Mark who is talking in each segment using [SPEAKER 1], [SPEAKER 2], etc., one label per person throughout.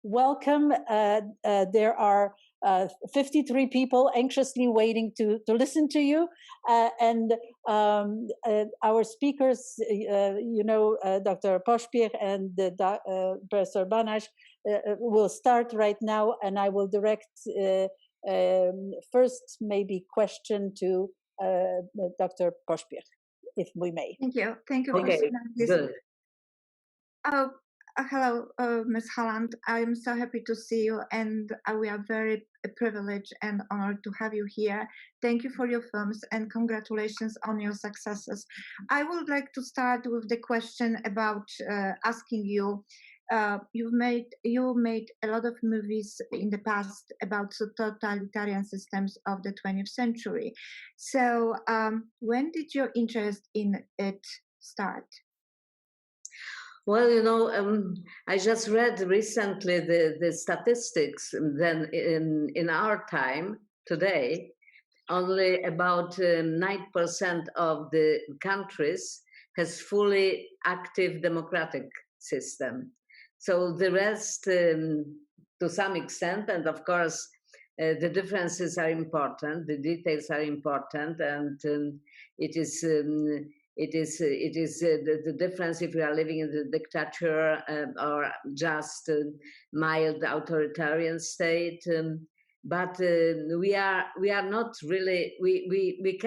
[SPEAKER 1] welcome. There are 53 people anxiously waiting to listen to you. And our speakers, Dr. Pospiech and Professor Banash will start right now, and I will direct first maybe question to Dr. Pospiech, if we may.
[SPEAKER 2] Thank you. Thank you.
[SPEAKER 3] Okay, good.
[SPEAKER 2] Hello, Ms. Holland. I'm so happy to see you, and we are very privileged and honored to have you here. Thank you for your films, and congratulations on your successes. I would like to start with the question about asking you. You made a lot of movies in the past about the totalitarian systems of the 20th century. So, when did your interest in it start?
[SPEAKER 3] Well, I just read recently the statistics. Then in our time today, only about 9% of the countries has fully active democratic system. So the rest, to some extent, and of course, the differences are important. The details are important, and it is the difference if we are living in the dictature or just a mild authoritarian state. But we are not really, we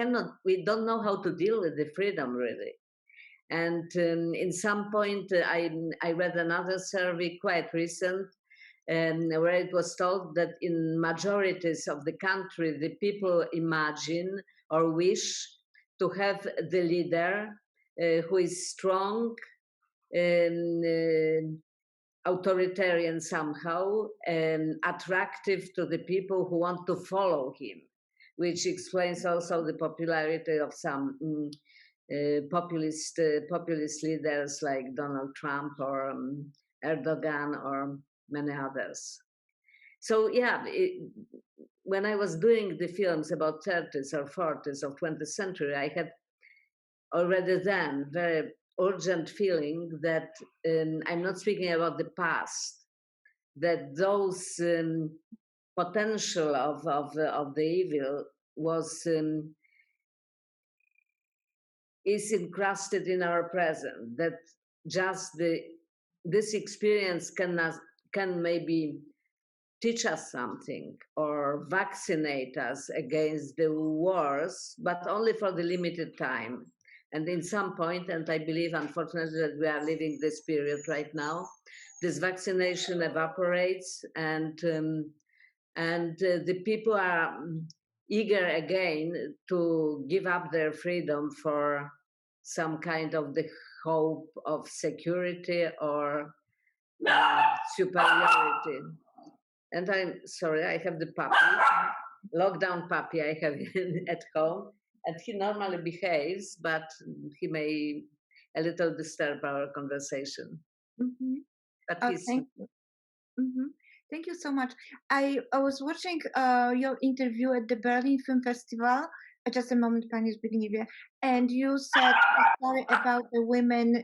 [SPEAKER 3] don't know how to deal with the freedom really. And in some point, I read another survey quite recent, where it was told that in majorities of the country, the people imagine or wish to have the leader who is strong, authoritarian somehow, attractive to the people who want to follow him, which explains also the popularity of some populist leaders like Donald Trump or Erdogan or many others. So yeah, when I was doing the films about 30s or 40s of 20th century, I had already then very urgent feeling that I'm not speaking about the past, that those potential of the evil was is encrusted in our present, that just this experience can maybe teach us something or vaccinate us against the wars, but only for the limited time. And in some point, and I believe, unfortunately, that we are living this period right now, this vaccination evaporates, and the people are eager again to give up their freedom for some kind of the hope of security or superiority. And I'm sorry, I have the puppy, lockdown puppy I have at home, and he normally behaves, but he may a little disturb our conversation.
[SPEAKER 2] Mm-hmm.
[SPEAKER 3] But he's...
[SPEAKER 2] Thank you. Mm-hmm. Thank you so much. I was watching your interview at the Berlin Film Festival. Just a moment, Pani Zbigniewie. And you said a story about the women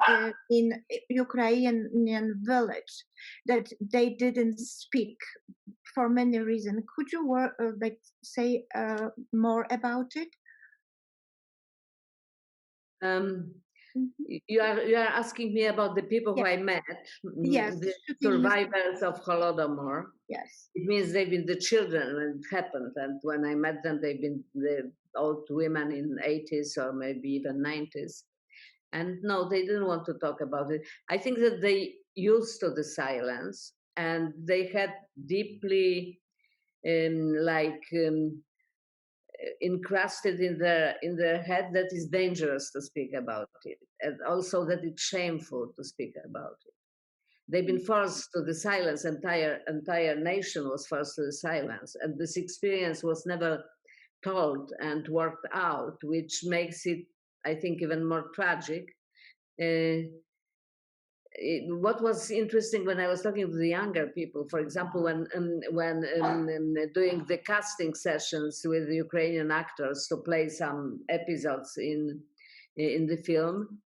[SPEAKER 2] in Ukrainian village that they didn't speak for many reasons. Could you say more about it?
[SPEAKER 3] You are asking me about the people who I met,
[SPEAKER 2] yes,
[SPEAKER 3] the survivors of Holodomor.
[SPEAKER 2] Yes.
[SPEAKER 3] It means they've been the children when it happened, and when I met them, they've been the old women in 80s or maybe even 90s. And no, they didn't want to talk about it. I think that they used to the silence, and they had deeply encrusted in their head that it's dangerous to speak about it, and also that it's shameful to speak about it. They've been forced to the silence. Entire nation was forced to the silence, and this experience was never told and worked out, which makes it, I think, even more tragic. What was interesting when I was talking to the younger people, for example, when doing the casting sessions with the Ukrainian actors to play some episodes in the film,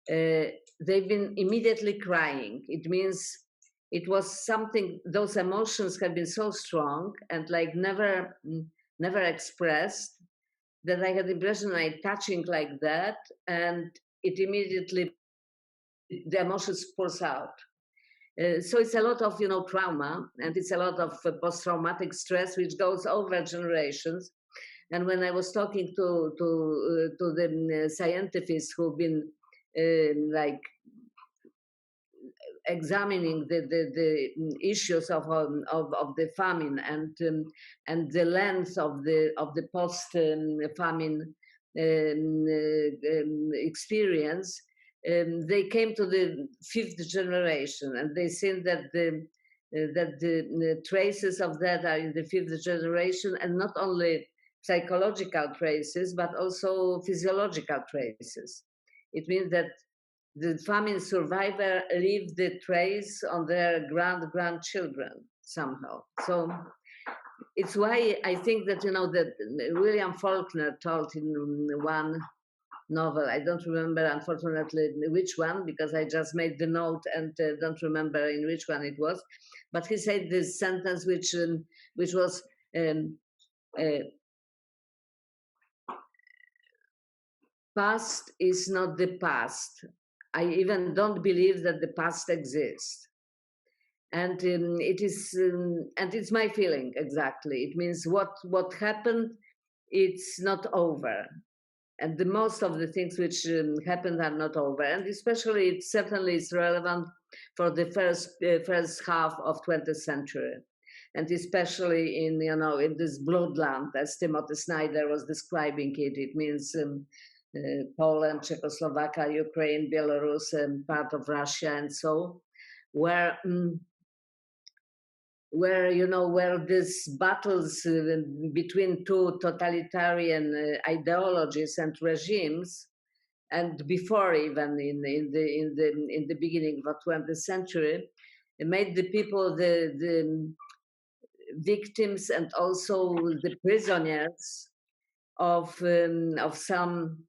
[SPEAKER 3] they've been immediately crying. It means it was something, those emotions have been so strong and like never expressed, that I had the impression I touching like that, and it immediately, the emotions pours out. So it's a lot of, trauma, and it's a lot of post-traumatic stress, which goes over generations. And when I was talking to the scientists who've been like examining the issues of the famine and the length of the post famine experience, they came to the fifth generation, and they said that the traces of that are in the fifth generation, and not only psychological traces but also physiological traces. It means that the famine survivor leave the trace on their grandchildren somehow. So it's why I think that that William Faulkner told in one novel, I don't remember unfortunately which one, because I just made the note and don't remember in which one it was, but he said this sentence which was past is not the past. I even don't believe that the past exists. And and it's my feeling exactly. It means what happened, it's not over. And the most of the things which happened are not over. And especially, it certainly is relevant for the first half of 20th century. And especially in this bloodland, as Timothy Snyder was describing it. It means Poland, Czechoslovakia, Ukraine, Belarus, and part of Russia, and so, where these battles between two totalitarian ideologies and regimes, and before even in the beginning of the 20th century, it made the people the victims and also the prisoners of some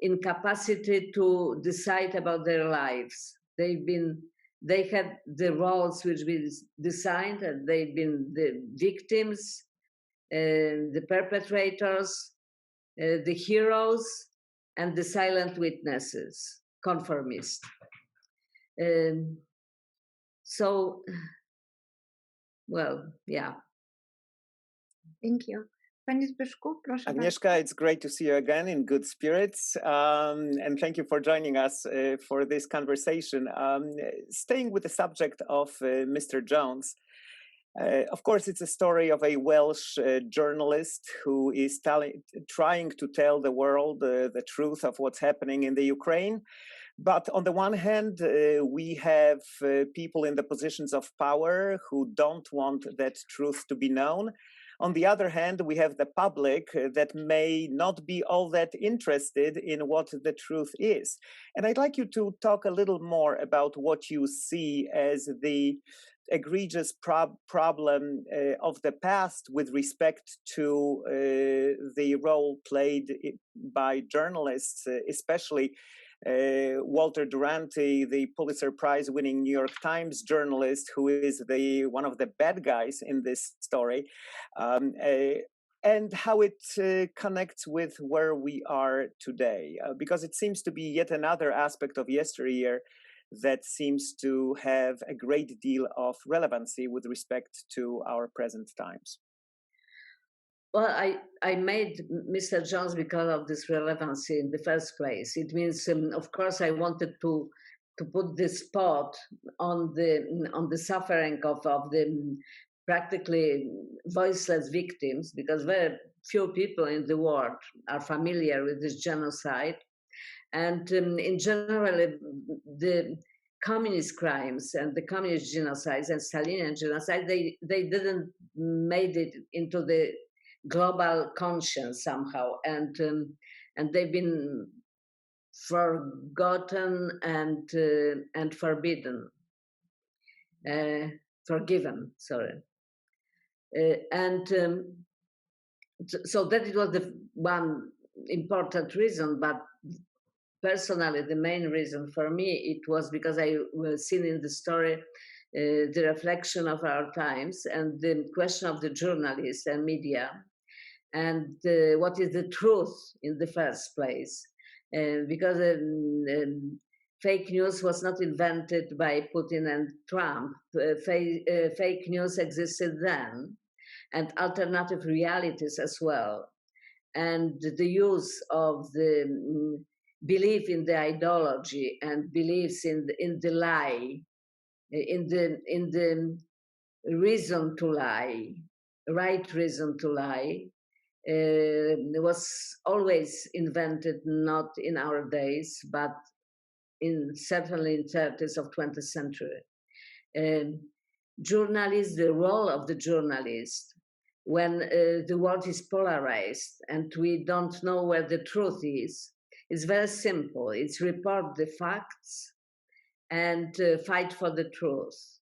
[SPEAKER 3] incapacity to decide about their lives. They had the roles which we designed, and they've been the victims, the perpetrators, the heroes, and the silent witnesses, conformists. So, well, yeah.
[SPEAKER 2] Thank you. Pani Zbyszku, proszę bardzo.
[SPEAKER 4] Agnieszka, it's great to see you again in good spirits. And thank you for joining us for this conversation. Staying with the subject of Mr. Jones, of course, it's a story of a Welsh journalist who is trying to tell the world the truth of what's happening in the Ukraine. But on the one hand, we have people in the positions of power who don't want that truth to be known. On the other hand, we have the public that may not be all that interested in what the truth is. And I'd like you to talk a little more about what you see as the egregious problem of the past with respect to the role played by journalists, especially Walter Duranty, the Pulitzer Prize-winning New York Times journalist, who is one of the bad guys in this story, and how it connects with where we are today, because it seems to be yet another aspect of yesteryear that seems to have a great deal of relevancy with respect to our present times.
[SPEAKER 3] Well, I made Mr. Jones because of this relevancy in the first place. It means, of course, I wanted to put this spot on the suffering of the practically voiceless victims, because very few people in the world are familiar with this genocide. And in general, the communist crimes and the communist genocides and Stalinian genocide, they didn't made it into the global conscience somehow, and they've been forgotten and forbidden, forgiven. Sorry, and so that it was the one important reason. But personally, the main reason for me, it was because I was seen in the story the reflection of our times and the question of the journalists and media, and what is the truth in the first place. Because fake news was not invented by Putin and Trump. Fake news existed then, and alternative realities as well. And the use of the belief in the ideology and beliefs in the lie, in the reason to lie, right reason to lie, was always invented, not in our days, but certainly in 30s of 20th century. Journalists, the role of the journalist, when the world is polarized and we don't know where the truth is very simple. It's report the facts and fight for the truth.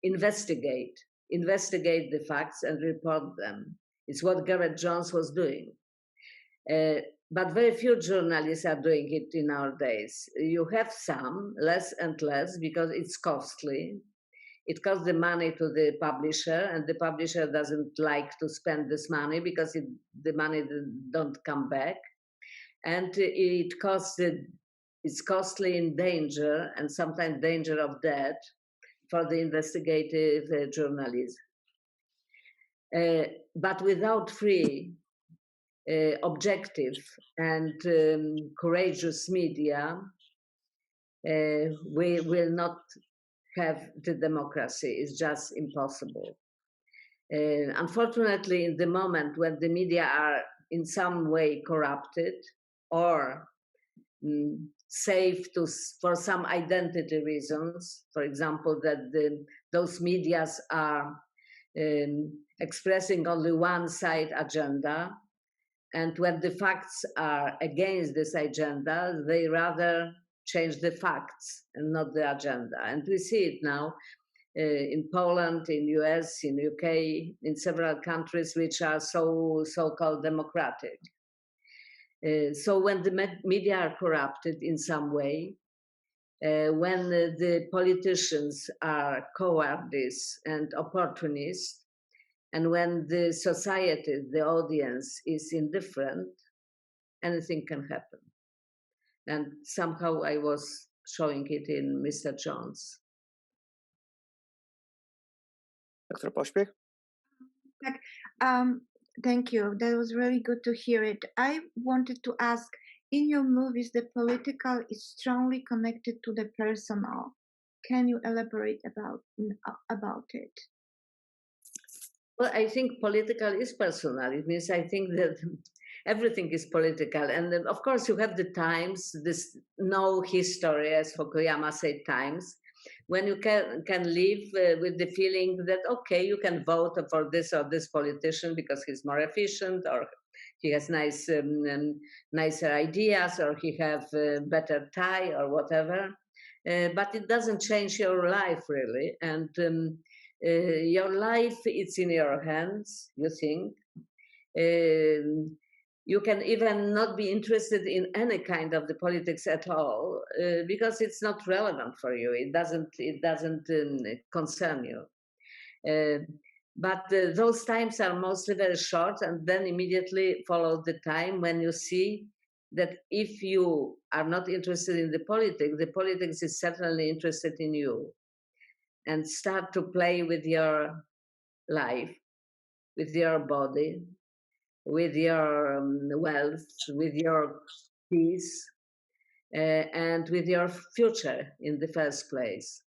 [SPEAKER 3] Investigate the facts and report them. It's what Gareth Jones was doing. But very few journalists are doing it in our days. You have some, less and less, because it's costly. It costs the money to the publisher, and the publisher doesn't like to spend this money because the money don't come back. And it's costly in danger, and sometimes danger of death for the investigative journalism. But without free, objective and courageous media, we will not have the democracy. It's just impossible. Unfortunately, in the moment when the media are in some way corrupted or safe for some identity reasons, for example, that those medias are expressing only one side agenda, and when the facts are against this agenda, they rather change the facts and not the agenda. And we see it now in Poland, in US, in UK, in several countries which are so-called democratic. So when the media are corrupted in some way, when the politicians are cowardice and opportunists, and when the society, the audience is indifferent, anything can happen. And somehow I was showing it in Mr. Jones.
[SPEAKER 4] Dr. Pośpiech?
[SPEAKER 2] Thank you. That was really good to hear it. I wanted to ask, in your movies, the political is strongly connected to the personal. Can you elaborate about it?
[SPEAKER 3] Well, I think political is personal. It means I think that everything is political. And then, of course, you have the times, this no history, as Fukuyama said, times, when you can live with the feeling that, okay, you can vote for this or this politician because he's more efficient, or he has nicer ideas, or he have better tie or whatever. But it doesn't change your life, really. And your life, it's in your hands, you think. You can even not be interested in any kind of the politics at all because it's not relevant for you. It doesn't concern you. But those times are mostly very short, and then immediately follow the time when you see that if you are not interested in the politics is certainly interested in you, and start to play with your life, with your body, with your wealth, with your peace, and with your future in the first place.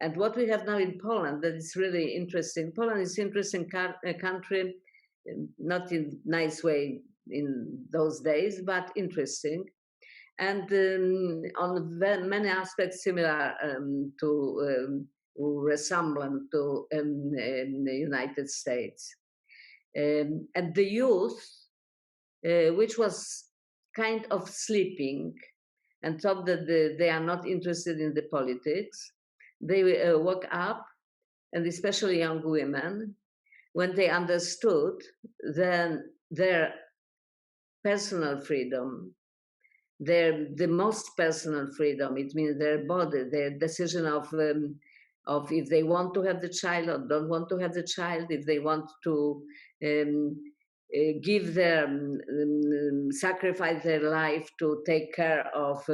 [SPEAKER 3] And what we have now in Poland that is really interesting. Poland is an interesting country, not in a nice way in those days, but interesting. And on many aspects similar to resemblant to the United States. And the youth, which was kind of sleeping and thought that they are not interested in the politics, they woke up, and especially young women, when they understood then their personal freedom, the most personal freedom, it means their body, their decision of of if they want to have the child or don't want to have the child, if they want to give their sacrifice their life to take care of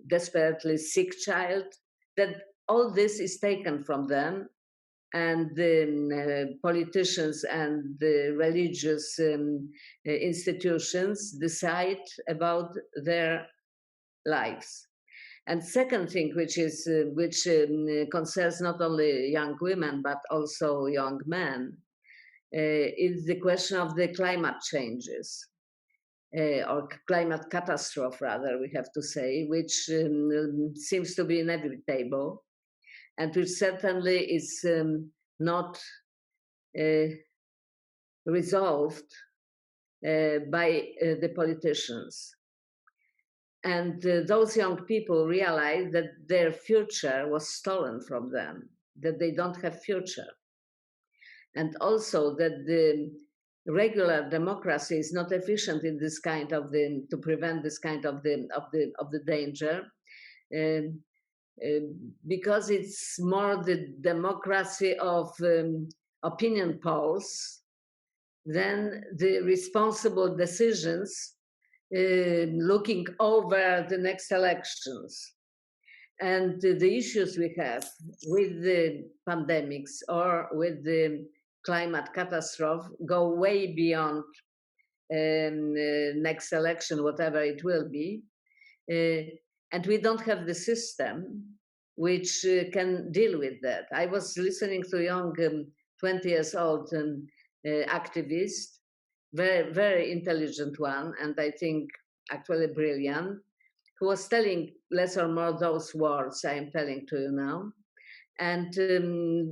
[SPEAKER 3] desperately sick child, that all this is taken from them, and the politicians and the religious institutions decide about their lives. And second thing, which concerns not only young women but also young men, is the question of the climate changes, or climate catastrophe, rather, we have to say, which seems to be inevitable, and which certainly is not resolved by the politicians. And those young people realize that their future was stolen from them, that they don't have future. And also that the regular democracy is not efficient in this kind of to prevent this kind of the danger, because it's more the democracy of opinion polls than the responsible decisions looking over the next elections. And the issues we have with the pandemics or with the climate catastrophe go way beyond next election, whatever it will be. And we don't have the system which can deal with that. I was listening to a young 20 years old activist, very, very intelligent one, and I think actually brilliant, who was telling less or more those words I am telling to you now. And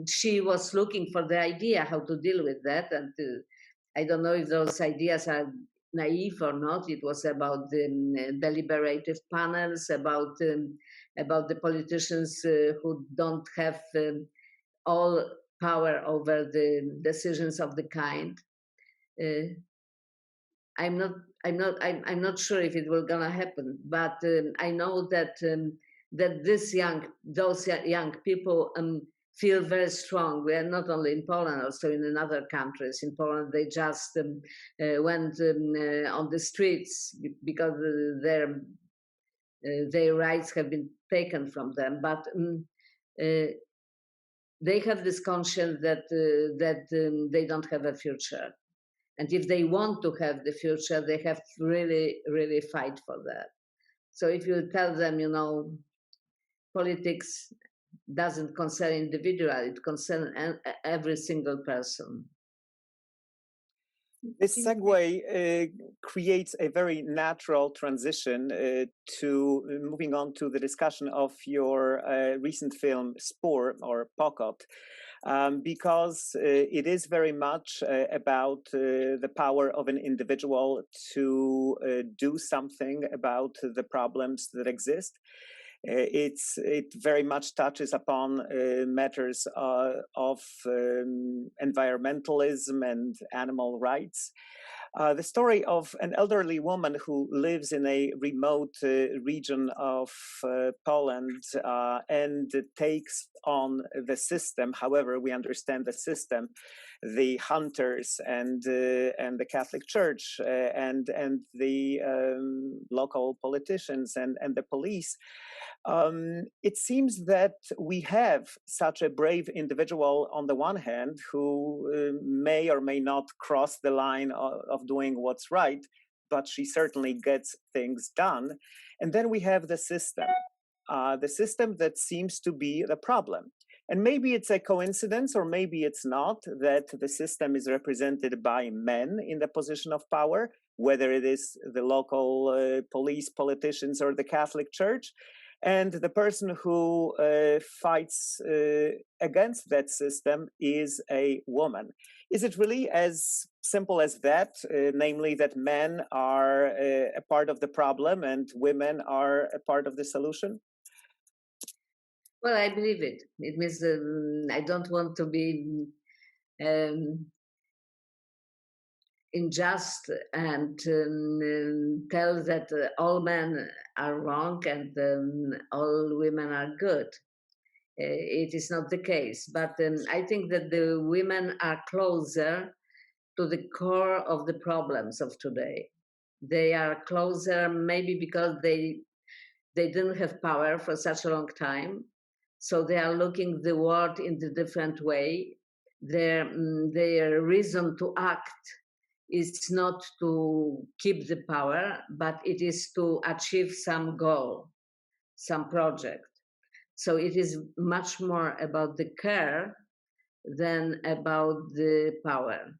[SPEAKER 3] she was looking for the idea how to deal with that. And I don't know if those ideas are naive or not. It was about the deliberative panels, about the politicians who don't have all power over the decisions of the kind. I'm not sure if it will gonna happen, but I know that that those young people feel very strong. We are not only in Poland, also in other countries. In Poland, they just went on the streets because their rights have been taken from them. But they have this conscience that they don't have a future. And if they want to have the future, they have to really, really fight for that. So if you tell them, you know, politics doesn't concern individual, it concerns every single person.
[SPEAKER 4] This segue creates a very natural transition to moving on to the discussion of your recent film, Spore, or Pokot. Because it is very much about the power of an individual to do something about the problems that exist. It very much touches upon matters of environmentalism and animal rights. The story of an elderly woman who lives in a remote region of Poland and takes on the system. However, we understand the system, the hunters and the Catholic Church and the local politicians and the police. It seems that we have such a brave individual on the one hand who may or may not cross the line of doing what's right, but she certainly gets things done. And then we have the system that seems to be the problem. And maybe it's a coincidence, or maybe it's not, that the system is represented by men in the position of power, whether it is the local police, politicians, or the Catholic Church. And the person who fights against that system is a woman. Is it really as simple as that, namely that men are a part of the problem and women are a part of the solution?
[SPEAKER 3] Well, I believe it. It means I don't want to be unjust and tell that all men are wrong and all women are good. it is not the case. But I think that the women are closer to the core of the problems of today. They are closer, maybe because they didn't have power for such a long time, so they are looking the world in a different way. Their reason to act is not to keep the power, but it is to achieve some goal, some project. So it is much more about the care than about the power.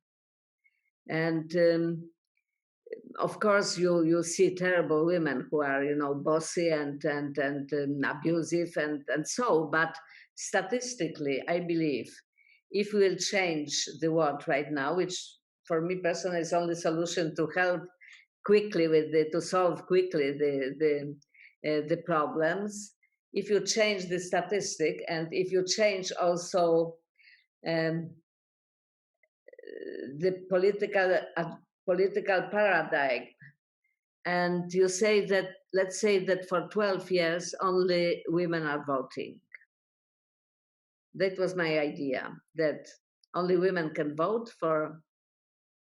[SPEAKER 3] And of course, you see terrible women who are, bossy and abusive and so. But statistically, I believe, if we will change the world right now, which for me personally is only solution to help quickly to solve quickly the problems. If you change the statistic and if you change also the political paradigm, and you say that, let's say that for 12 years only women are voting. That was my idea, that only women can vote for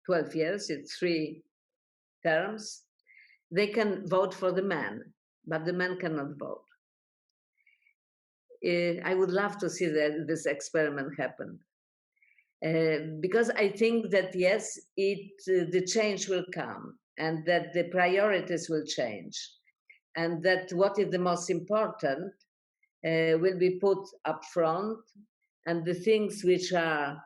[SPEAKER 3] 12 years, it's 3 terms. They can vote for the men, but the men cannot vote. I would love to see this experiment happen. Because I think that, yes, the change will come and that the priorities will change and that what is the most important will be put up front, and the things which are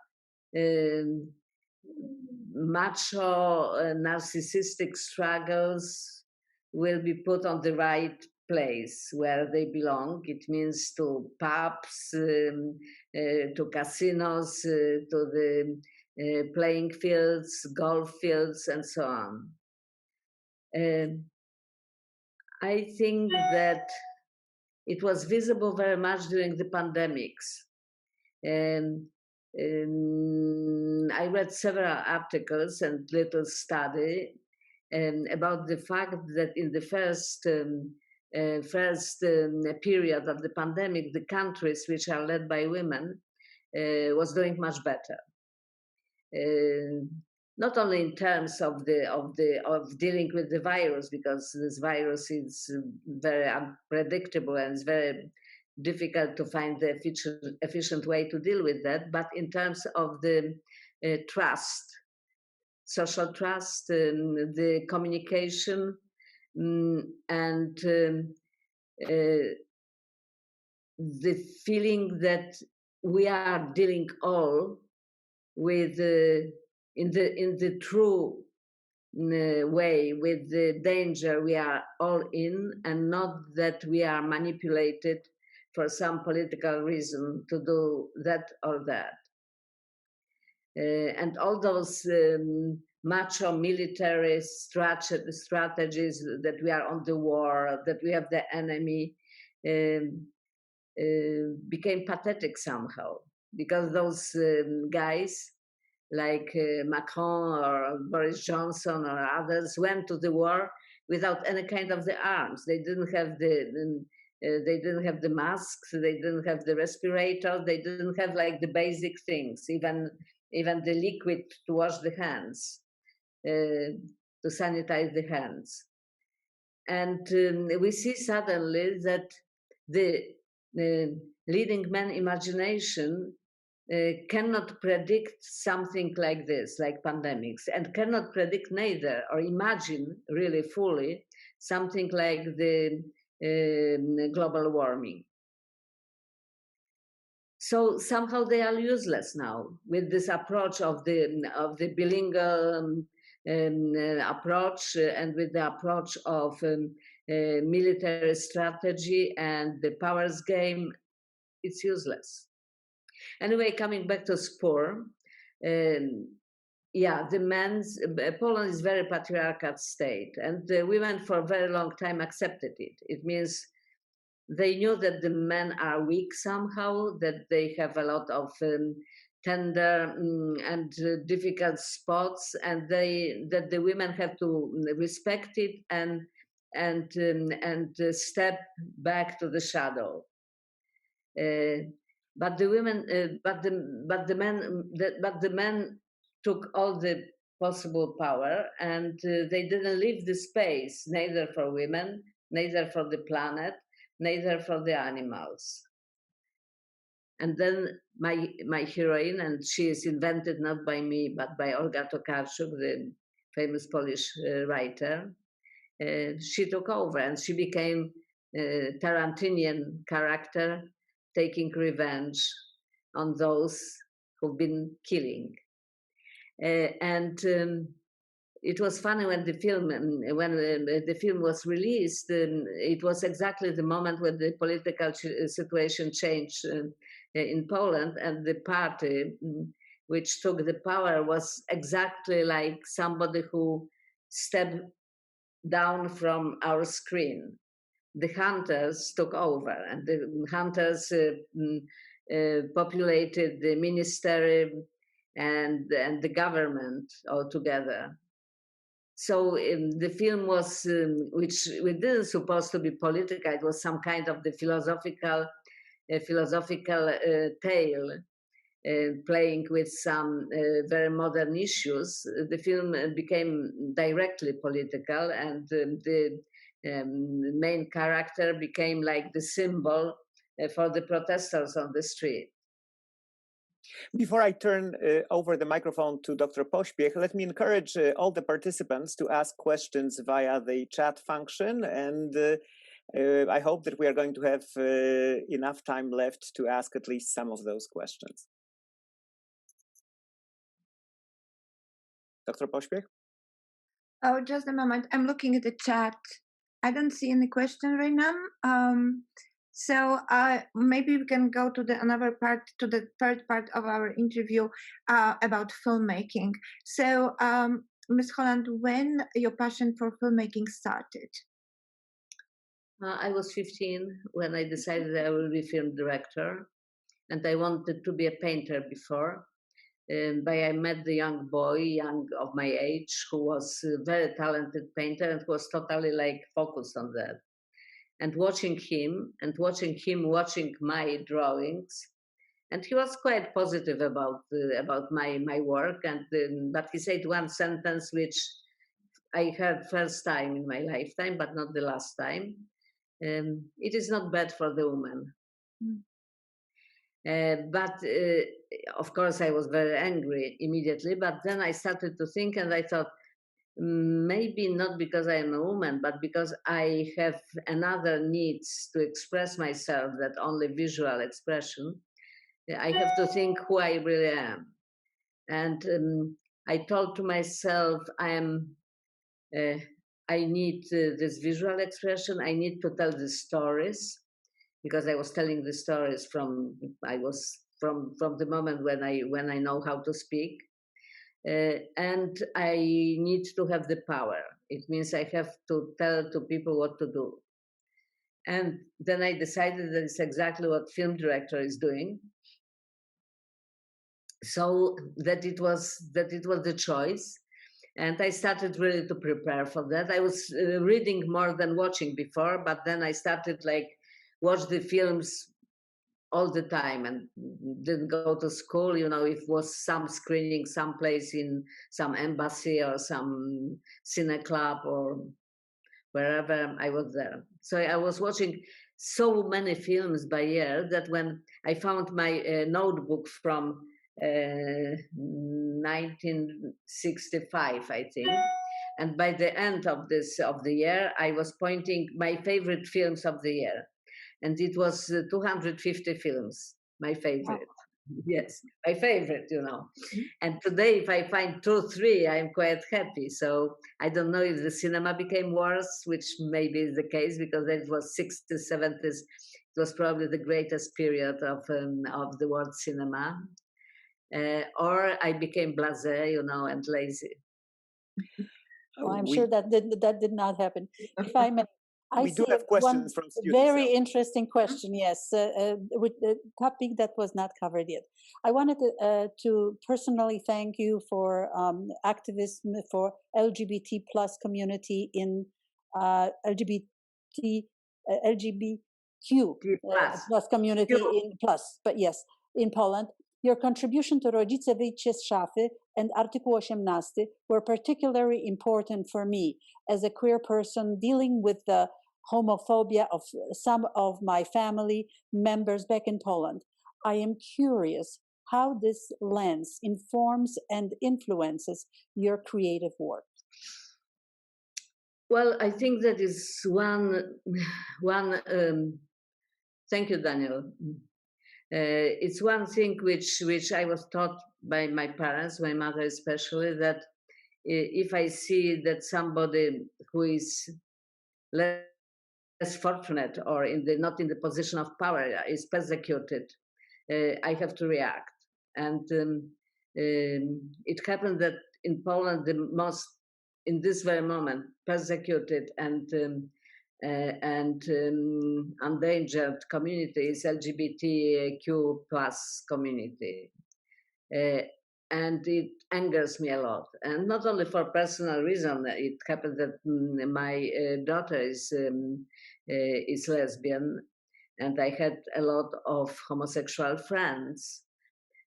[SPEAKER 3] macho, narcissistic struggles will be put on the right place where they belong. It means to pubs, to casinos, to the playing fields, golf fields, and so on. I think that it was visible very much during the pandemics. I read several articles and little study about the fact that in the first period of the pandemic, the countries which are led by women was doing much better. Not only in terms of dealing with the virus, because this virus is very unpredictable and it's very difficult to find the efficient way to deal with that, but in terms of the trust, social trust, the communication, and the feeling that we are dealing all with in the true way with the danger we are all in, and not that we are manipulated for some political reason to do that or that. And all those macho military strategies that we are on the war, that we have the enemy, became pathetic somehow, because those guys like Macron or Boris Johnson or others went to the war without any kind of the arms. They didn't have the masks, they didn't have the respirators, they didn't have like the basic things, even the liquid to wash the hands, to sanitize the hands. And we see suddenly that the leading man imagination cannot predict something like this, like pandemics, and cannot predict neither or imagine really fully something like the global warming. So somehow they are useless now with this approach of the bilingual approach and with the approach of military strategy and the powers game. It's useless. Anyway, coming back to sport, Poland is a very patriarchal state, and the women for a very long time accepted it. It means they knew that the men are weak somehow, that they have a lot of tender and difficult spots, and that the women have to respect it and step back to the shadow. But the women, but the men took all the possible power, and they didn't leave the space, neither for women, neither for the planet, neither for the animals. And then my heroine, and she is invented not by me, but by Olga Tokarczuk, the famous Polish writer. She took over, and she became a Tarantinian character, taking revenge on those who've been killing. It was funny when the film was released. It was exactly the moment when the political situation changed in Poland, and the party which took the power was exactly like somebody who stepped down from our screen. The hunters took over, and the hunters populated the ministry and the government altogether. So the film was, which we didn't supposed to be political, it was some kind of the philosophical tale, playing with some very modern issues. The film became directly political, and the main character became like the symbol for the protesters on the street.
[SPEAKER 4] Before I turn over the microphone to Dr. Pośpiech, let me encourage all the participants to ask questions via the chat function, and I hope that we are going to have enough time left to ask at least some of those questions. Dr. Pośpiech?
[SPEAKER 2] Oh, just a moment. I'm looking at the chat. I don't see any question right now. So maybe we can go to the third part of our interview about filmmaking. So, Ms. Holland, when your passion for filmmaking started?
[SPEAKER 3] I was 15 when I decided I will be film director, and I wanted to be a painter before. But I met the young boy, of my age, who was a very talented painter and was totally like focused on that. And watching him watching my drawings, and he was quite positive about my work. And but he said one sentence which I heard first time in my lifetime, but not the last time. It is not bad for the woman. But of course, I was very angry immediately. But then I started to think, and I thought, maybe not because I am a woman, but because I have another needs to express myself that only visual expression. I have to think who I really am. And I told to myself, I need this visual expression. I need to tell the stories, because I was telling the stories from the moment when I know how to speak. And I need to have the power. It means I have to tell to people what to do. And then I decided that it's exactly what film director is doing. So that it was the choice. And I started really to prepare for that. I was reading more than watching before, but then I started watch the films all the time and didn't go to school. If it was some screening someplace in some embassy or some cine club or wherever, I was there. So I was watching so many films by year that when I found my notebook from 1965, I think, and by the end of the year, I was pointing my favorite films of the year. And it was 250 films, my favorite. Wow. Yes, my favorite, And today, if I find 2, 3, I'm quite happy. So I don't know if the cinema became worse, which maybe is the case, because it was 60s, 70s. It was probably the greatest period of the world cinema. Or I became blasé, and lazy.
[SPEAKER 1] Well, I'm sure that did not happen. If I may,
[SPEAKER 4] we do have questions from students.
[SPEAKER 1] Very interesting question, yes, with the topic that was not covered yet. I wanted to personally thank you for activism for LGBT plus community in LGBT Q
[SPEAKER 3] Plus.
[SPEAKER 1] plus community
[SPEAKER 3] Q.
[SPEAKER 1] in plus, but yes, in Poland. Your contribution to Rodzice Wyjdźcie z szafy and Artykuł 18 were particularly important for me as a queer person dealing with the homophobia of some of my family members back in Poland. I am curious how this lens informs and influences your creative work.
[SPEAKER 3] Well, I think that is one. Thank you, Daniel. It's one thing which I was taught by my parents, my mother especially, that if I see that somebody who is less fortunate or not in the position of power is persecuted, I have to react. And it happened that in Poland, the most, in this very moment, persecuted and endangered community is LGBTQ plus community. And it angers me a lot. And not only for personal reason, it happened that my daughter is lesbian, and I had a lot of homosexual friends.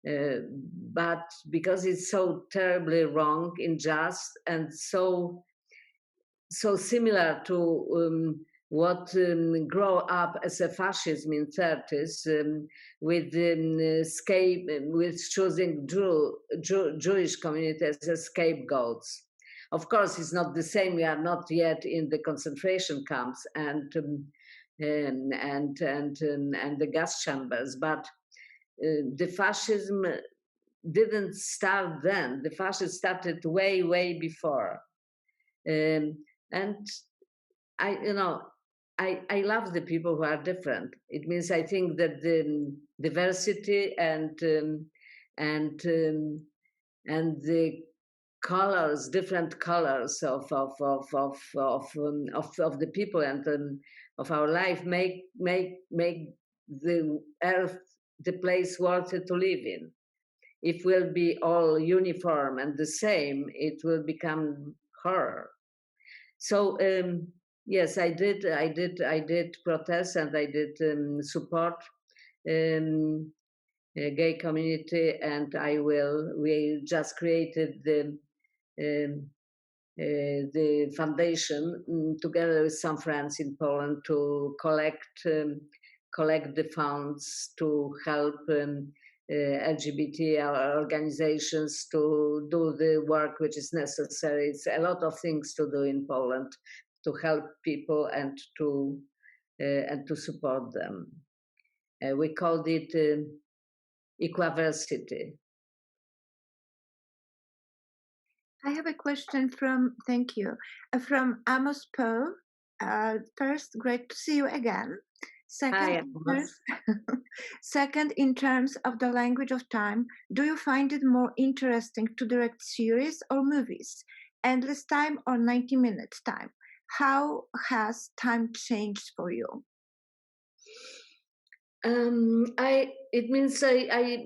[SPEAKER 3] But because it's so terribly wrong, unjust, and so similar to what grow up as a fascism in 30s with choosing Jewish community as a scapegoats. Of course, it's not the same. We are not yet in the concentration camps and the gas chambers, but the fascism didn't start then. The fascism started way before. And I love the people who are different. It means I think that the diversity and the colors, different colors of the people and of our life make the earth the place worthy to live in. If we'll be all uniform and the same, it will become horror. So yes, I did protest and I did support gay community, and we just created the foundation together with some friends in Poland to collect the funds to help LGBT organizations to do the work which is necessary. It's a lot of things to do in Poland to help people and to support them. We called it equiversity.
[SPEAKER 2] I have a question thank you, from Amos Poe. First, great to see you again. Second, in terms of the language of time, do you find it more interesting to direct series or movies? Endless time or 90 minutes time? How has time changed for you?
[SPEAKER 3] It means I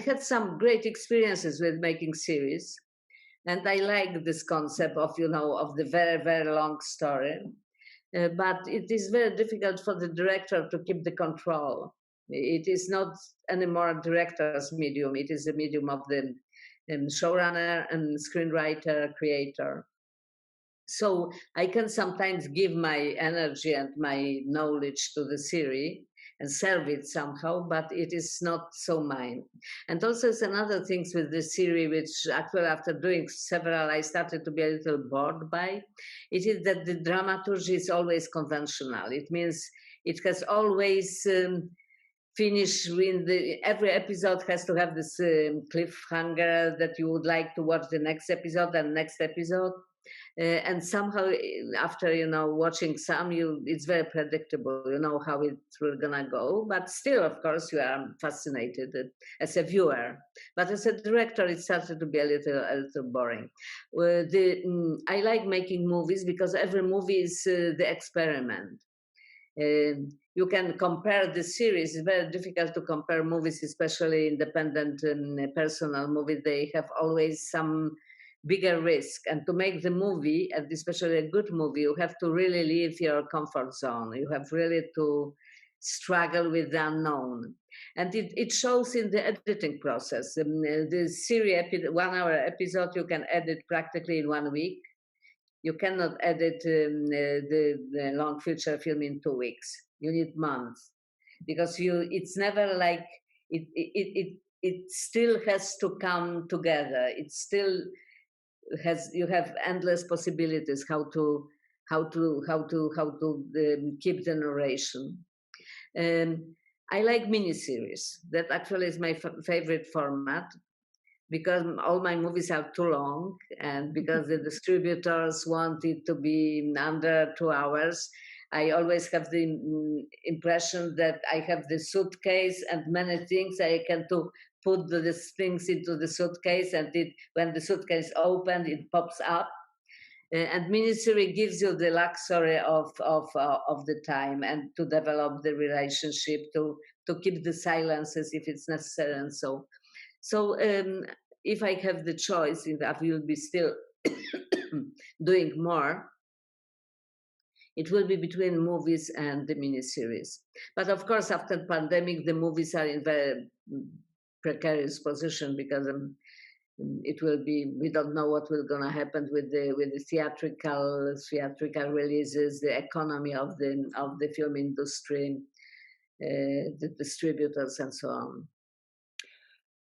[SPEAKER 3] had some great experiences with making series, and I like this concept of of the very long story. But it is very difficult for the director to keep the control. It is not anymore a director's medium. It is a medium of the showrunner and screenwriter, creator. So I can sometimes give my energy and my knowledge to the series and serve it somehow, but it is not so mine. And also it's another things with this series, which actually after doing several, I started to be a little bored by. It is that the dramaturgy is always conventional. It means it has always finish when every episode has to have this cliffhanger that you would like to watch the next episode and next episode. And somehow after watching some, it's very predictable, how it's gonna go, but still of course you are fascinated as a viewer. But as a director it started to be a little boring. I like making movies because every movie is the experiment. You can compare the series. It's very difficult to compare movies, especially independent personal movies. They have always some bigger risk. And to make the movie, and especially a good movie, you have to really leave your comfort zone. You have really to struggle with the unknown. And it shows in the editing process. The series 1 hour episode you can edit practically in 1 week. You cannot edit the long feature film in 2 weeks. You need months, because it's never like it still has to come together. It still you have endless possibilities how to keep the narration. I like miniseries. That actually is my favorite format, because all my movies are too long, and because the distributors want it to be under 2 hours. I always have the impression that I have the suitcase and many things. I can put these things into the suitcase, and when the suitcase opens, it pops up. And miniseries gives you the luxury of the time, and to develop the relationship, to keep the silences if it's necessary, and so. So if I have the choice, if I will be still doing more, it will be between movies and the miniseries. But of course, after the pandemic, the movies are in very precarious position, because it will be, we don't know what will gonna happen with the theatrical releases, the economy of the film industry, the distributors, and so on.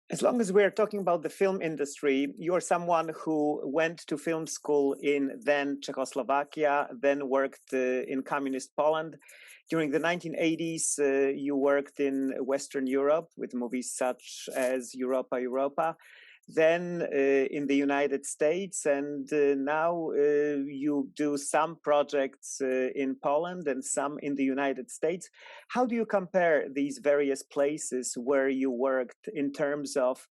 [SPEAKER 4] As long as we're talking about the film industry, you're someone who went to film school in then Czechoslovakia, then worked in communist Poland. During the 1980s, you worked in Western Europe with movies such as Europa, Europa. Then in the United States, and now you do some projects in Poland and some in the United States. How do you compare these various places where you worked in terms of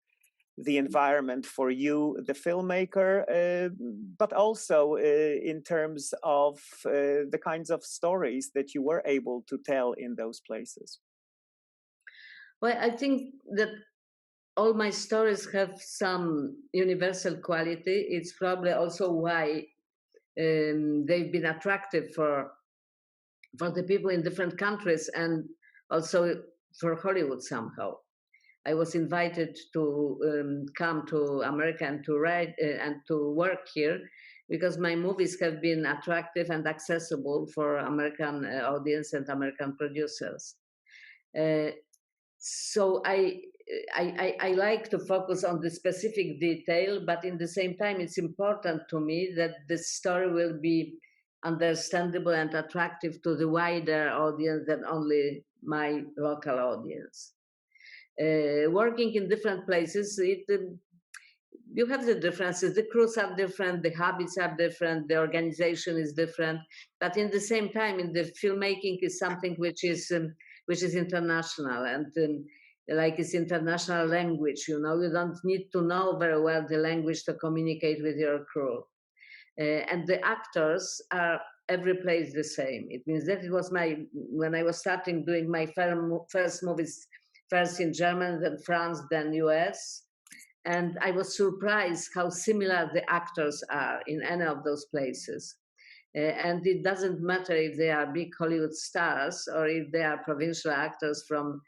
[SPEAKER 4] the environment for you, the filmmaker, but also in terms of the kinds of stories that you were able to tell in those places?
[SPEAKER 3] Well, I think that all my stories have some universal quality. It's probably also why they've been attractive for the people in different countries, and also for Hollywood somehow. I was invited to come to America and to write and to work here, because my movies have been attractive and accessible for American audience and American producers. So I like to focus on the specific detail, but in the same time, it's important to me that the story will be understandable and attractive to the wider audience than only my local audience. Working in different places, you have the differences. The crews are different, the habits are different, the organization is different. But in the same time, in the filmmaking is something which is international, and like it's international language. You don't need to know very well the language to communicate with your crew. And the actors are every place the same. It means that it was when I was starting doing my first movies, first in Germany, then France, then US. And I was surprised how similar the actors are in any of those places. And it doesn't matter if they are big Hollywood stars or if they are provincial actors from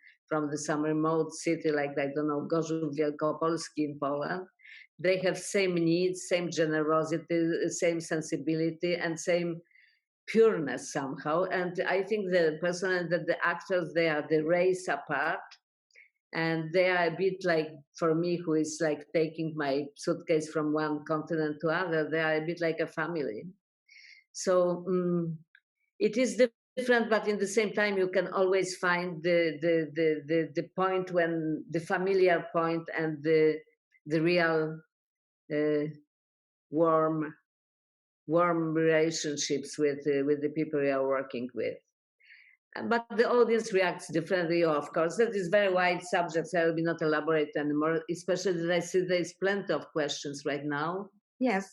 [SPEAKER 3] some remote city like, I don't know, Gorzów Wielkopolski in Poland. They have same needs, same generosity, same sensibility, and same pureness somehow. And I think personally that the actors, they are the race apart. And they are a bit like, for me, who is like taking my suitcase from one continent to other, they are a bit like a family. So it is different, but in the same time, you can always find the point, when the familiar point, and the real warm relationships with the people you are working with. But the audience reacts differently, of course. That is very wide subjects. I will be not elaborate anymore, especially that I see there's plenty of questions right now.
[SPEAKER 2] Yes.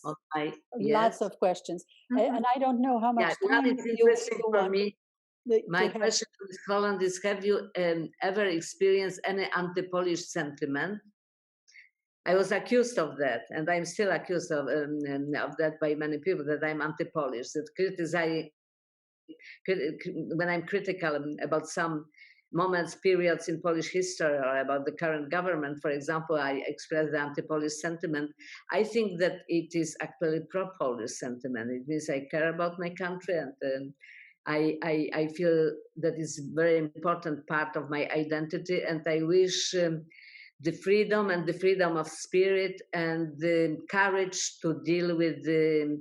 [SPEAKER 1] Lots of questions. And I don't know how much time
[SPEAKER 3] it's interesting for me. My question to Holland is, have you ever experienced any anti-Polish sentiment? I was accused of that, and I'm still accused of that by many people, that I'm anti-Polish, that when I'm critical about some moments, periods in Polish history, or about the current government, for example, I express the anti-Polish sentiment. I think that it is actually pro-Polish sentiment. It means I care about my country, and I feel that is a very important part of my identity, and I wish the freedom of spirit and the courage to deal with the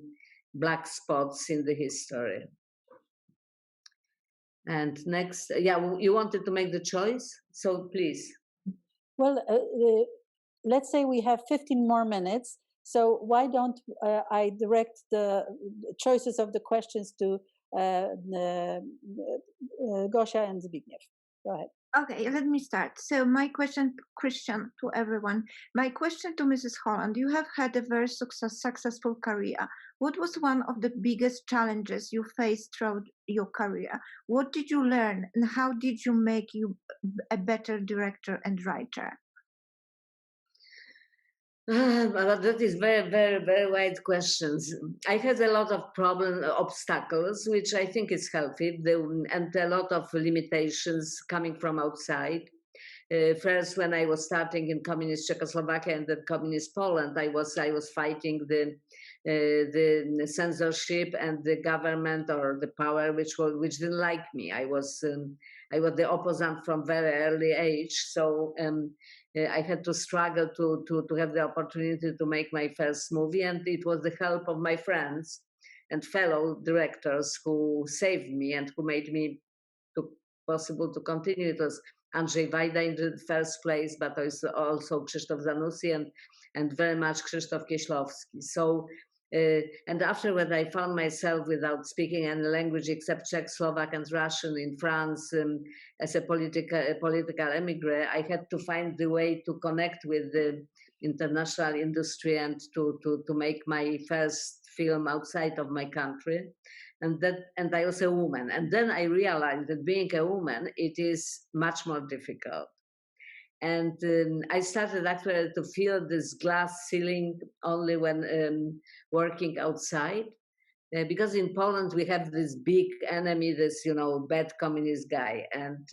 [SPEAKER 3] black spots in the history. And next, you wanted to make the choice, so please.
[SPEAKER 1] Well, let's say we have 15 more minutes. So why don't I direct the choices of the questions to Gosia and Zbigniew? Go ahead.
[SPEAKER 2] Okay, let me start. So my question, Christian, to everyone. My question to Mrs. Holland. You have had a very successful career. What was one of the biggest challenges you faced throughout your career? What did you learn, and how did you make you a better director and writer?
[SPEAKER 3] Well, that is very, very, very wide questions. I had a lot of obstacles, which I think is healthy, and a lot of limitations coming from outside. First, when I was starting in communist Czechoslovakia and then communist Poland, I was fighting the censorship and the government or the power which didn't like me. I was the opposite from very early age, so I had to struggle to have the opportunity to make my first movie, and it was the help of my friends and fellow directors who saved me and who made me possible to continue. It was Andrzej Wajda in the first place, but also Krzysztof Zanussi and very much Krzysztof Kieślowski. So, and afterward, I found myself without speaking any language except Czech, Slovak, and Russian in France as a political emigre. I had to find the way to connect with the international industry and to make my first film outside of my country. And I was a woman. And then I realized that being a woman, it is much more difficult. And I started actually to feel this glass ceiling only when working outside. Because in Poland, we have this big enemy, this, bad communist guy. And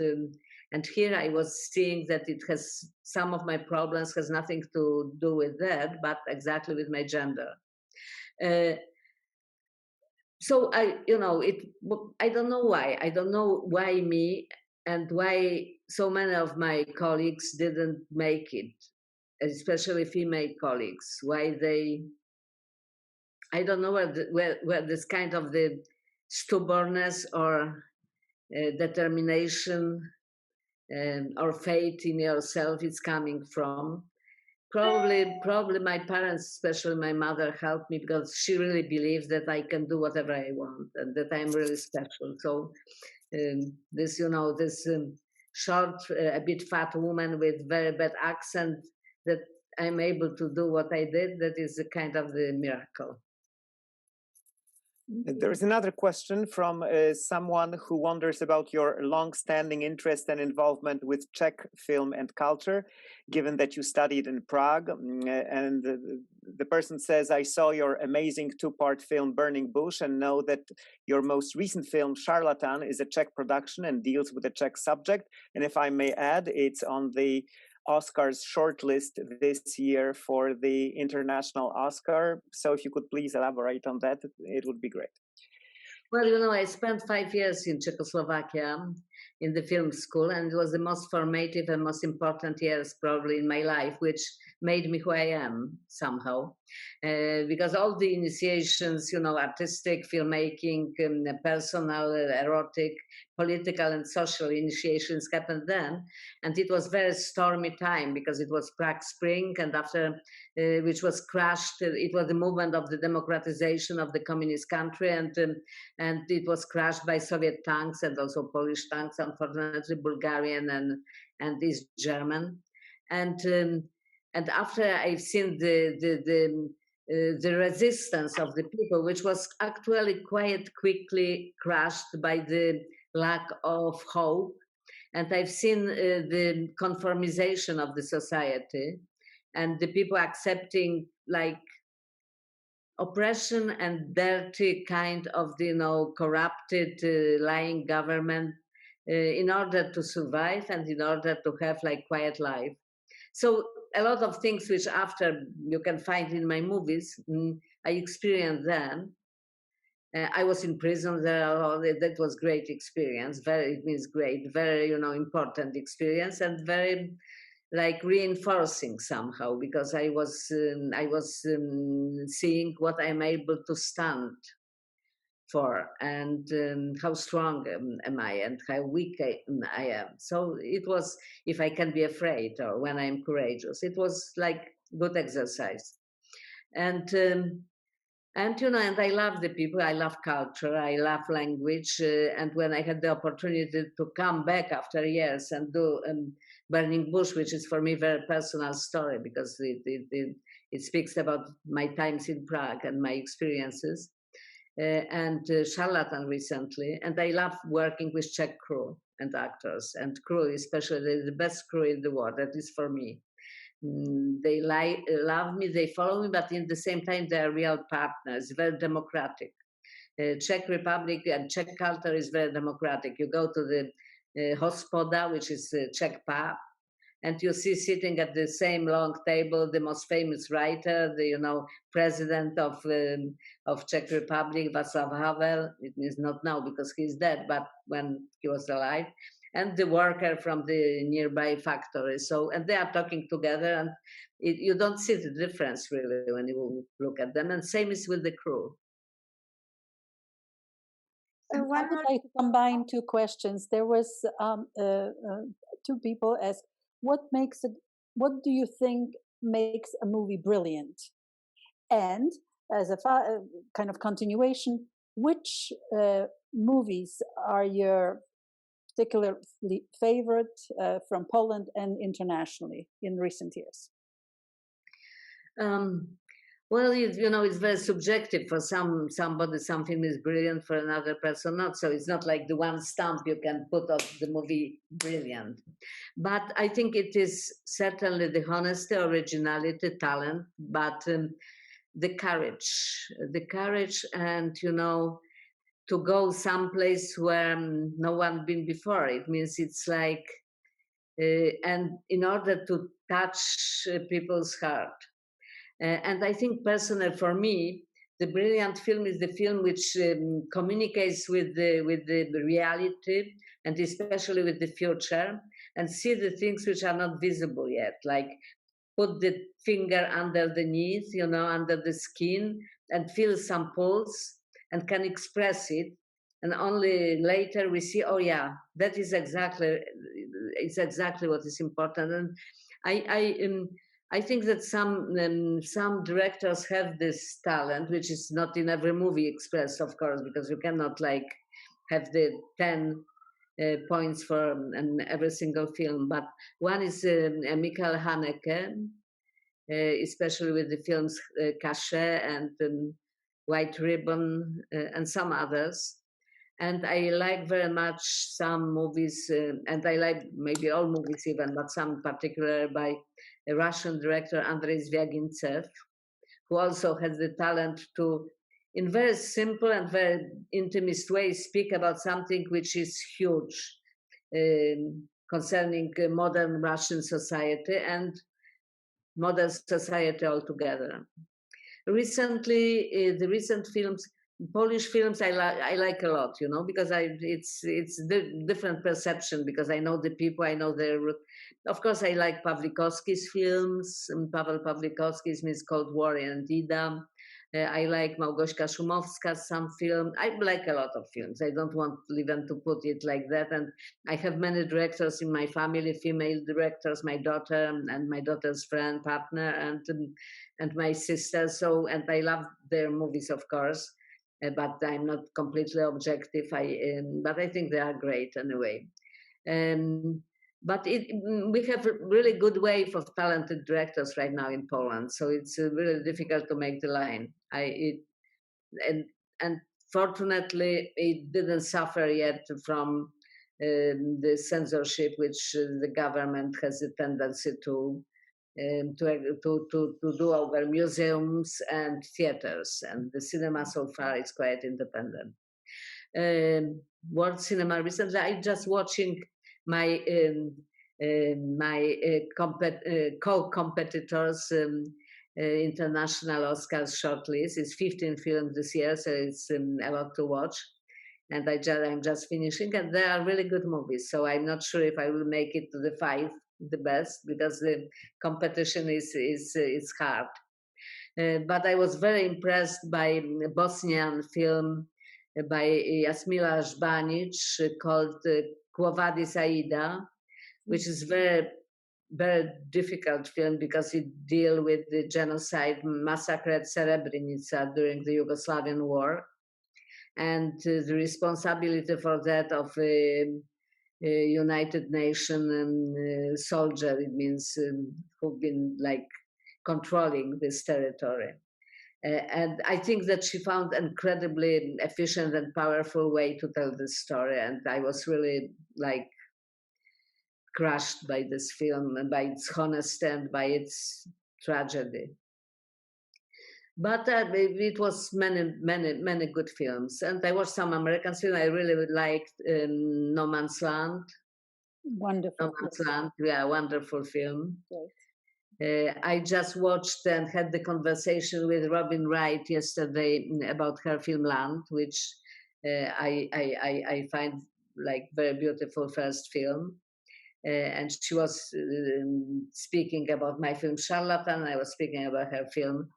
[SPEAKER 3] here I was seeing that it has, some of my problems has nothing to do with that, but exactly with my gender. So I don't know why. I don't know why me and why so many of my colleagues didn't make it, especially female colleagues. Why I don't know where this kind of the stubbornness or determination or faith in yourself is coming from. Probably my parents, especially my mother, helped me because she really believes that I can do whatever I want and that I'm really special. So this short, a bit fat woman with very bad accent, that I'm able to do what I did, that is a kind of the miracle.
[SPEAKER 4] There is another question from someone who wonders about your long-standing interest and involvement with Czech film and culture, given that you studied in Prague. And the person says, I saw your amazing two-part film, Burning Bush, and know that your most recent film, Charlatan, is a Czech production and deals with a Czech subject. And if I may add, it's on the Oscars shortlist this year for the international Oscar. So if you could please elaborate on that, it would be great.
[SPEAKER 3] Well, I spent 5 years in Czechoslovakia in the film school, and it was the most formative and most important years probably in my life, which made me who I am somehow. Because all the initiations, artistic, filmmaking, personal, erotic, political and social initiations happened then. And it was very stormy time because it was Prague Spring, and after which was crushed, it was the movement of the democratization of the communist country, and it was crushed by Soviet tanks and also Polish tanks, unfortunately Bulgarian and East German. And after I've seen the resistance of the people, which was actually quite quickly crushed by the lack of hope, and I've seen the conformization of the society, and the people accepting like oppression and dirty kind of, corrupted, lying government in order to survive and in order to have like quiet life. So a lot of things which after you can find in my movies, I experienced then. I was in prison there. That was great experience. It means great, very, important experience, and very like reinforcing somehow, because I was seeing what I'm able to stand for, and how strong am I, and how weak I am. So it was, if I can be afraid or when I'm courageous, it was like good exercise. And and I love the people, I love culture, I love language. And when I had the opportunity to come back after years and do Burning Bush, which is for me a very personal story, because it speaks about my times in Prague and my experiences, and Charlatan recently. And I love working with Czech crew and actors, and crew especially, the best crew in the world, that is for me. They love me, they follow me, but in the same time, they are real partners, very democratic. Czech Republic and Czech culture is very democratic. You go to the hospoda, which is a Czech pub, and you see sitting at the same long table the most famous writer, the president of Czech Republic, Václav Havel. It is not now because he's dead, but when he was alive, and the worker from the nearby factory. So, and they are talking together, and you don't see the difference really when you look at them. And same is with the crew.
[SPEAKER 1] I would like to combine two questions. There was two people asked, what do you think makes a movie brilliant? And as a kind of continuation, which movies are your particularly favorite from Poland and internationally in recent years?
[SPEAKER 3] Well, it's very subjective. For somebody, something is brilliant, for another person not. So it's not like the one stamp you can put on the movie brilliant. But I think it is certainly the honesty, originality, talent, but the courage and, to go someplace where no one been before. It means it's like, and in order to touch people's heart. And I think personally for me, the brilliant film is the film which communicates with the reality, and especially with the future, and see the things which are not visible yet, like put the finger underneath, under the skin, and feel some pulse and can express it. And only later we see, oh yeah, that is exactly what is important. And I think that some directors have this talent, which is not in every movie expressed, of course, because you cannot like have the 10 points for every single film. But one is Michael Haneke, especially with the films Cachet and White Ribbon and some others. And I like very much some movies, and I like maybe all movies even, but some particular by a Russian director, Andrei Zvyagintsev, who also has the talent to, in very simple and very intimate way, speak about something which is huge concerning modern Russian society and modern society altogether. Recently, the recent films, Polish films, I like a lot, because it's the different perception, because I know the people, I know their. Of course, I like Pawlikowski's films. Paweł Pawlikowski's means Cold War and Ida. I like Małgorzata Szumowska's some film. I like a lot of films. I don't want even to put it like that. And I have many directors in my family, female directors, my daughter and my daughter's friend, partner, and my sister. So, and I love their movies, of course, but I'm not completely objective. But I think they are great anyway. But we have a really good wave of talented directors right now in Poland, so it's really difficult to make the line. And fortunately, it didn't suffer yet from the censorship, which the government has a tendency to to do over museums and theaters, and the cinema so far is quite independent. World cinema recently, I just watching my co-competitors international Oscars shortlist. It's 15 films this year, so it's a lot to watch. And I'm just finishing, and they are really good movies. So I'm not sure if I will make it to the 5, the best, because the competition is hard. But I was very impressed by a Bosnian film by Jasmila Žbanić called Quo Vadis Aida, which is very difficult film because it deals with the genocide massacre at Srebrenica during the Yugoslavian war, and the responsibility for that of United Nations soldier. It means who've been like controlling this territory. And I think that she found incredibly efficient and powerful way to tell this story. And I was really like crushed by this film and by its honesty and by its tragedy. But it was many good films. And I watched some American films. I really liked No Man's Land.
[SPEAKER 1] Wonderful.
[SPEAKER 3] No Man's Land, yeah, wonderful film. I just watched and had the conversation with Robin Wright yesterday about her film Land, which I find like very beautiful first film. And she was speaking about my film Charlatan. I was speaking about her film.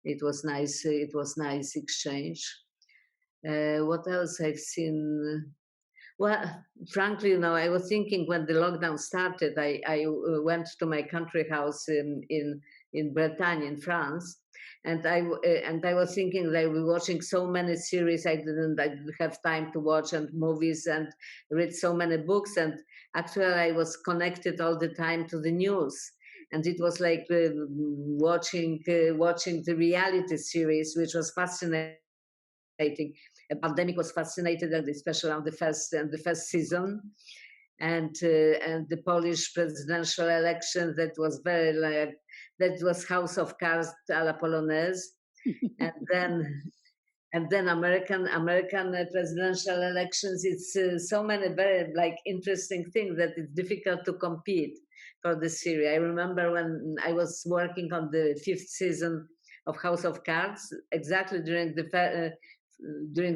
[SPEAKER 3] It was nice. It was nice exchange. What else I've seen? Well, frankly, I was thinking when the lockdown started, I went to my country house in Bretagne, in France, and I was thinking that I was watching so many series I didn't have time to watch, and movies, and read so many books, and actually I was connected all the time to the news, and it was like watching the reality series, which was fascinating. A pandemic was fascinating, and especially on the first season, and the Polish presidential election that was very like that was House of Cards a la Polonaise, and then American presidential elections. It's so many very like interesting things that it's difficult to compete for the series. I remember when I was working on the 5th season of House of Cards, exactly during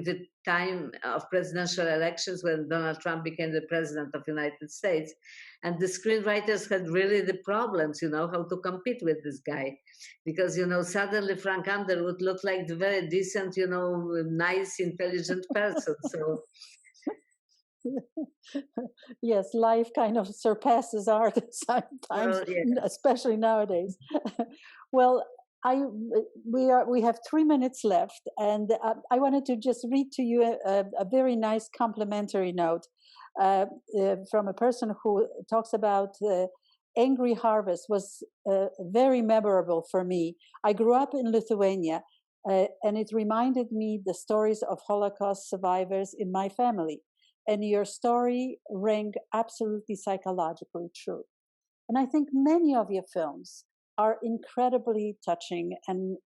[SPEAKER 3] the time of presidential elections when Donald Trump became the president of the United States. And the screenwriters had really the problems, how to compete with this guy. Because, suddenly Frank Underwood looked like the very decent, nice, intelligent person. So
[SPEAKER 1] yes, life kind of surpasses art sometimes, especially nowadays. Well, we have 3 minutes left, and I wanted to just read to you a very nice complimentary note from a person who talks about Angry Harvest was very memorable for me. I grew up in Lithuania, and it reminded me the stories of Holocaust survivors in my family. And your story rang absolutely psychologically true. And I think many of your films are incredibly touching and,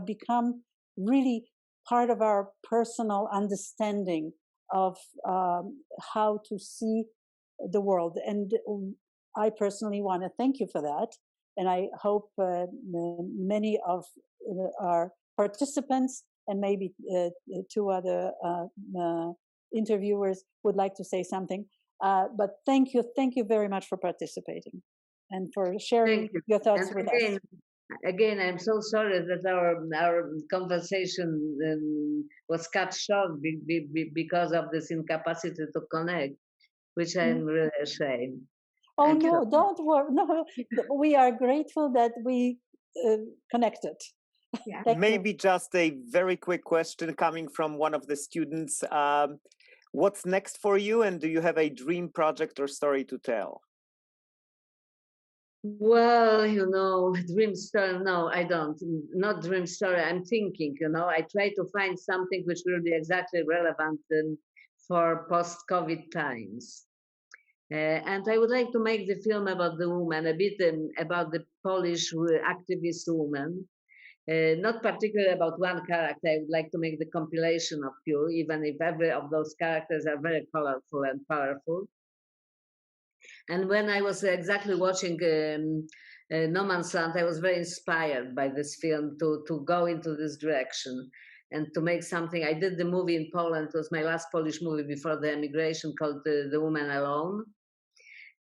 [SPEAKER 1] become really part of our personal understanding of how to see the world. And I personally want to thank you for that. And I hope many of our participants and maybe 2 other interviewers would like to say something. But thank you very much for participating and for sharing your thoughts with us.
[SPEAKER 3] Again, I'm so sorry that our conversation was cut short because of this incapacity to connect, which I'm really ashamed.
[SPEAKER 1] Oh, no, don't worry. No, we are grateful that we connected.
[SPEAKER 2] Yeah.
[SPEAKER 4] Maybe just a very quick question coming from one of the students. What's next for you, and do you have a dream project or story to tell?
[SPEAKER 3] Well, dream story. No, I don't. Not dream story. I'm thinking, I try to find something which will be exactly relevant for post-COVID times. And I would like to make the film about the woman, a bit about the Polish activist woman. Not particularly about one character. I would like to make the compilation of few, even if every of those characters are very colorful and powerful. And when I was exactly watching No Man's Land, I was very inspired by this film to go into this direction and to make something. I did the movie in Poland. It was my last Polish movie before the emigration, called The Woman Alone.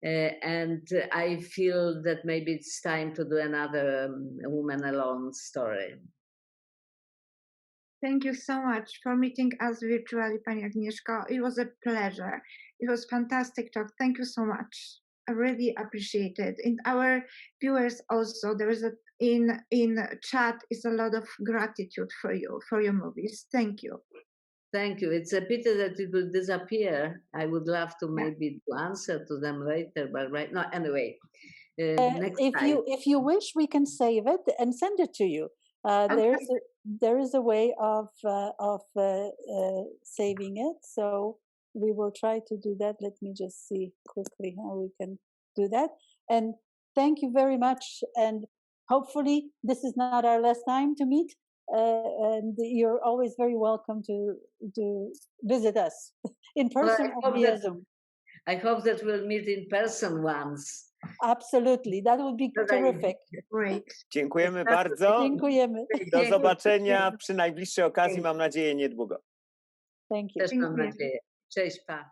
[SPEAKER 3] And I feel that maybe it's time to do another Woman Alone story.
[SPEAKER 2] Thank you so much for meeting us virtually, Pani Agnieszka. It was a pleasure. It was fantastic talk. Thank you so much. I really appreciate it. And our viewers also, there is in chat is a lot of gratitude for you, for your movies. Thank you.
[SPEAKER 3] Thank you. It's a pity that it will disappear. I would love to maybe to answer to them later, but right now, anyway. Next time.
[SPEAKER 1] If you wish, we can save it and send it to you.
[SPEAKER 3] Okay.
[SPEAKER 1] There is a way of saving it, so we will try to do that. Let me just see quickly how we can do that. And thank you very much. And hopefully, this is not our last time to meet. And you're always very welcome to visit us in person or via Zoom.
[SPEAKER 3] I hope that we'll meet in person once.
[SPEAKER 1] Absolutely, that would be terrific.
[SPEAKER 2] Great.
[SPEAKER 4] Dziękujemy bardzo.
[SPEAKER 1] Dziękujemy.
[SPEAKER 4] Do zobaczenia przy najbliższej okazji, mam nadzieję, niedługo.
[SPEAKER 1] Thank you.
[SPEAKER 3] Też mam nadzieję. Cześć, pa.